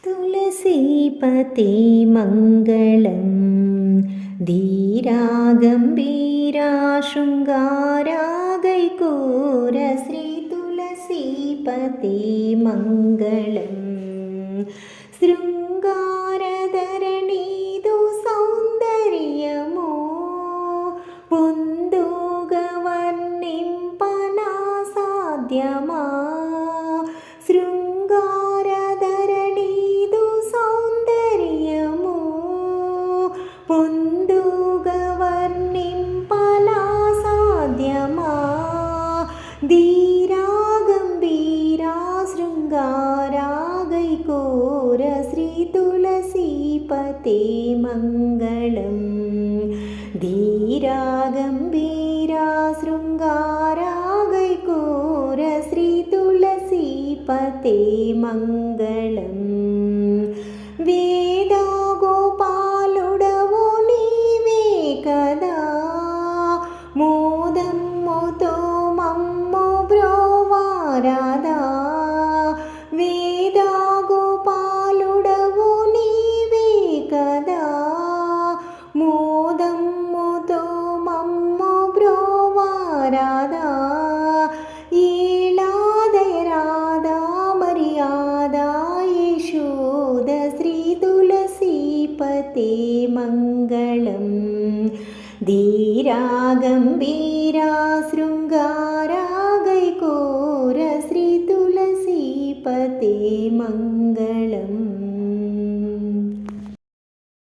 तुलसीपते मङ्गलं धीरा गम्भीरा शृङ्गारा गैकोर श्री तुलसीपते मङ्गलं शृङ्गारधरणीदु सौन्दर्यमो పొందుగా వర్ణింపనా సాధ్యమా శృంగారధరణీదు సౌందర్యము పొందుగా వర్ణింపనా సాధ్యమా ధీరా గంభీరా శృంగారా గైకోర శ్రీ తులసీపతే మంగళం धीरा गंभीरा शृंगारा गैकोर श्री तुलसीपते मंगलम वेदा गोपालुडवो नीवे कदा मोदम्मुतो मम्मो ब्रोवारादा वेदा गोपालुडवो नीवे कदा రాధా ఈళాదయ రాధా మర్యాదా యశోద శ్రీ తులసీపతే మంగళం ధీరా గంభీరా